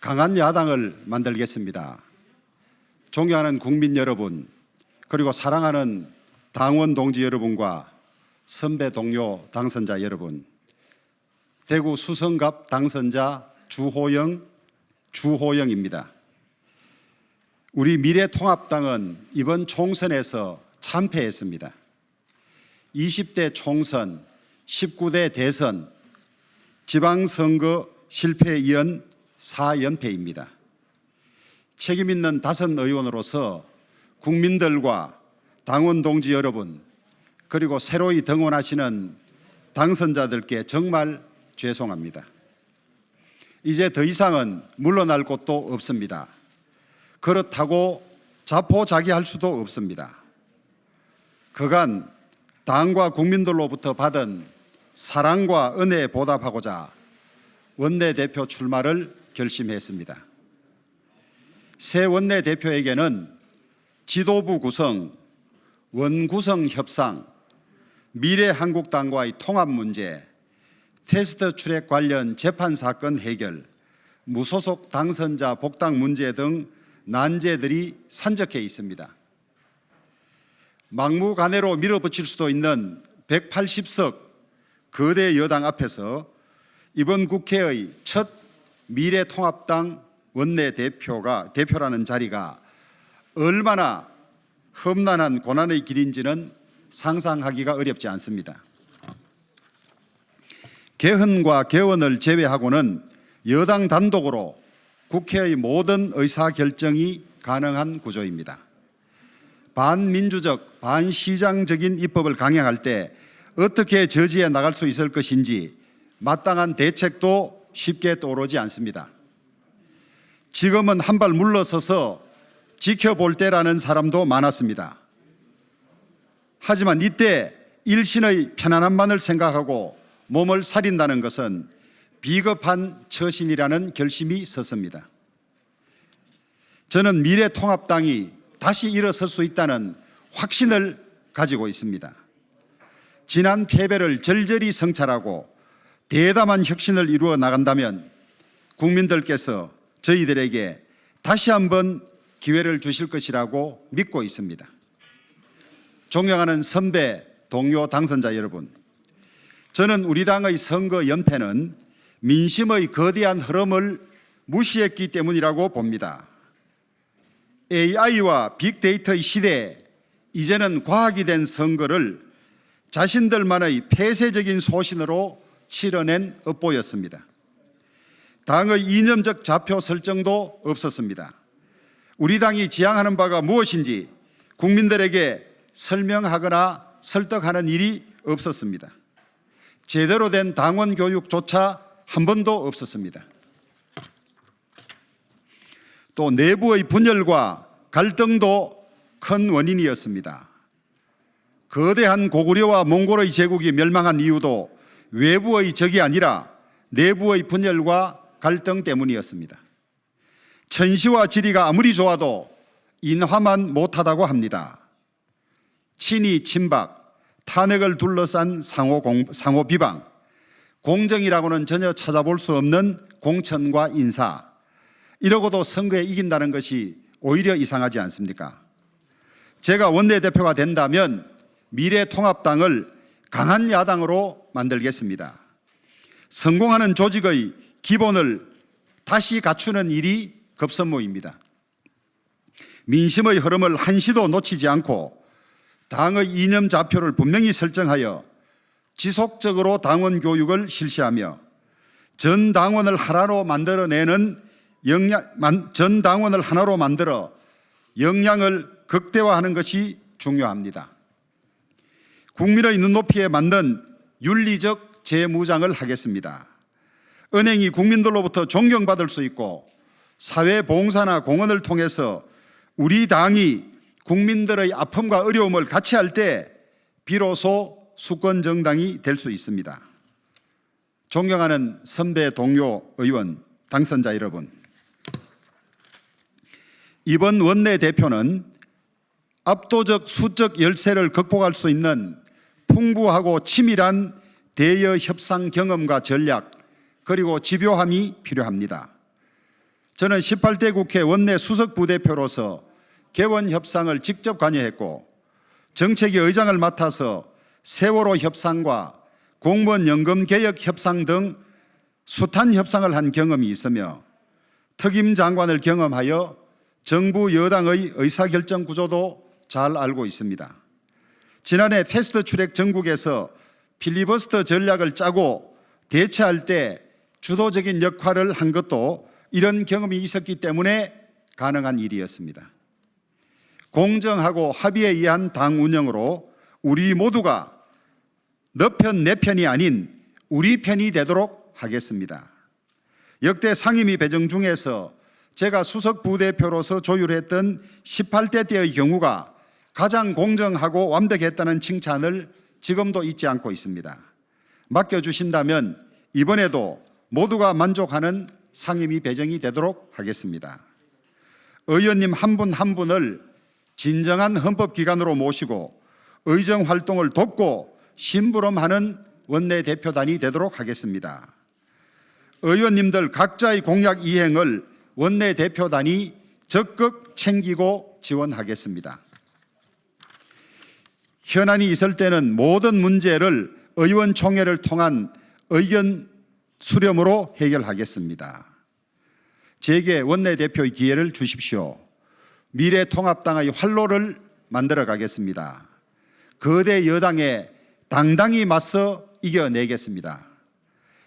강한 야당을 만들겠습니다. 존경하는 국민 여러분, 그리고 사랑하는 당원 동지 여러분과 선배 동료 당선자 여러분, 대구 수성갑 당선자 주호영입니다. 우리 미래통합당은 이번 총선에서 참패했습니다. 20대 총선, 19대 대선, 지방선거 실패에 이은 4연패입니다. 책임 있는 5의원으로서 국민들과 당원 동지 여러분, 그리고 새로이 등원하시는 당선자들께 정말 죄송합니다. 이제 더 이상은 물러날 곳도 없습니다. 그렇다고 자포자기할 수도 없습니다. 그간 당과 국민들로부터 받은 사랑과 은혜에 보답하고자 원내대표 출마를 결심했습니다. 새 원내대표에게는 지도부 구성, 원구성 협상, 미래한국당과의 통합 문제, 패스트 트랙 관련 재판 사건 해결, 무소속 당선자 복당 문제 등 난제들이 산적해 있습니다. 막무가내로 밀어붙일 수도 있는 180석 거대 여당 앞에서 이번 국회의 첫 미래통합당 원내대표라는 자리가 얼마나 험난한 고난의 길인지는 상상하기가 어렵지 않습니다. 개헌과 개원을 제외하고는 여당 단독으로 국회의 모든 의사결정이 가능한 구조입니다. 반민주적, 반시장적인 입법을 강행할 때 어떻게 저지해 나갈 수 있을 것인지 마땅한 대책도 쉽게 떠오르지 않습니다. 지금은 한 발 물러서서 지켜볼 때라는 사람도 많았습니다. 하지만 이때 일신의 편안함만을 생각하고 몸을 사린다는 것은 비겁한 처신이라는 결심이 섰습니다. 저는 미래통합당이 다시 일어설 수 있다는 확신을 가지고 있습니다. 지난 패배를 절절히 성찰하고 대담한 혁신을 이루어 나간다면 국민들께서 저희들에게 다시 한번 기회를 주실 것이라고 믿고 있습니다. 존경하는 선배, 동료 당선자 여러분, 저는 우리 당의 선거 연패는 민심의 거대한 흐름을 무시했기 때문이라고 봅니다. AI와 빅데이터의 시대에 이제는 과학이 된 선거를 자신들만의 폐쇄적인 소신으로 치러낸 업보였습니다. 당의 이념적 좌표 설정도 없었습니다. 우리 당이 지향하는 바가 무엇인지 국민들에게 설명하거나 설득하는 일이 없었습니다. 제대로 된 당원 교육조차 한 번도 없었습니다. 또 내부의 분열과 갈등도 큰 원인이었습니다. 거대한 고구려와 몽골의 제국이 멸망한 이유도 외부의 적이 아니라 내부의 분열과 갈등 때문이었습니다. 천시와 지리가 아무리 좋아도 인화만 못하다고 합니다. 친이 친박, 탄핵을 둘러싼 상호 비방, 공정이라고는 전혀 찾아볼 수 없는 공천과 인사, 이러고도 선거에 이긴다는 것이 오히려 이상하지 않습니까? 제가 원내대표가 된다면 미래통합당을 강한 야당으로 만들겠습니다. 성공하는 조직의 기본을 다시 갖추는 일이 급선무입니다. 민심의 흐름을 한시도 놓치지 않고 당의 이념 좌표를 분명히 설정하여 지속적으로 당원 교육을 실시하며 전 당원을 하나로 만들어 역량을 극대화하는 것이 중요합니다. 국민의 눈높이에 맞는 윤리적 재무장을 하겠습니다. 은행이 국민들로부터 존경받을 수 있고 사회봉사나 공헌을 통해서 우리 당이 국민들의 아픔과 어려움을 같이 할 때 비로소 수권정당이 될 수 있습니다. 존경하는 선배 동료 의원, 당선자 여러분, 이번 원내대표는 압도적 수적 열세를 극복할 수 있는 풍부하고 치밀한 대여 협상 경험과 전략, 그리고 집요함이 필요합니다. 저는 18대 국회 원내 수석 부대표로서 개원 협상을 직접 관여했고 정책위 의장을 맡아서 세월호 협상과 공무원 연금 개혁 협상 등 숱한 협상을 한 경험이 있으며 특임 장관을 경험하여 정부 여당의 의사결정 구조도 잘 알고 있습니다. 지난해 패스트 트랙 정국에서 필리버스터 전략을 짜고 대처할 때 주도적인 역할을 한 것도 이런 경험이 있었기 때문에 가능한 일이었습니다. 공정하고 합의에 의한 당 운영으로 우리 모두가 너 편, 내 편이 아닌 우리 편이 되도록 하겠습니다. 역대 상임위 배정 중에서 제가 수석 부대표로서 조율했던 18대 때의 경우가 가장 공정하고 완벽했다는 칭찬을 지금도 잊지 않고 있습니다. 맡겨주신다면 이번에도 모두가 만족하는 상임위 배정이 되도록 하겠습니다. 의원님 한 분 한 분을 진정한 헌법기관으로 모시고 의정 활동을 돕고 심부름하는 원내대표단이 되도록 하겠습니다. 의원님들 각자의 공약 이행을 원내대표단이 적극 챙기고 지원하겠습니다. 현안이 있을 때는 모든 문제를 의원총회를 통한 의견 수렴으로 해결하겠습니다. 제게 원내대표의 기회를 주십시오. 미래통합당의 활로를 만들어 가겠습니다. 거대 여당에 당당히 맞서 이겨내겠습니다.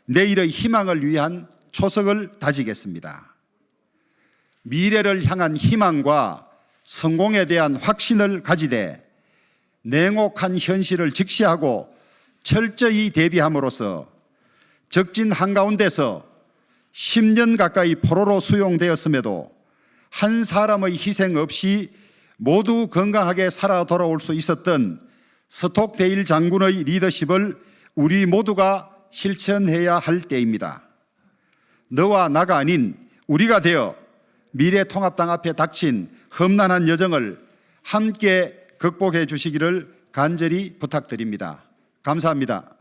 내일의 희망을 위한 초석을 다지겠습니다. 미래를 향한 희망과 성공에 대한 확신을 가지되 냉혹한 현실을 직시하고 철저히 대비함으로써 적진 한가운데서 10년 가까이 포로로 수용되었음에도 한 사람의 희생 없이 모두 건강하게 살아 돌아올 수 있었던 스톡데일 장군의 리더십을 우리 모두가 실천해야 할 때입니다. 너와 나가 아닌 우리가 되어 미래통합당 앞에 닥친 험난한 여정을 함께 극복해 주시기를 간절히 부탁드립니다. 감사합니다.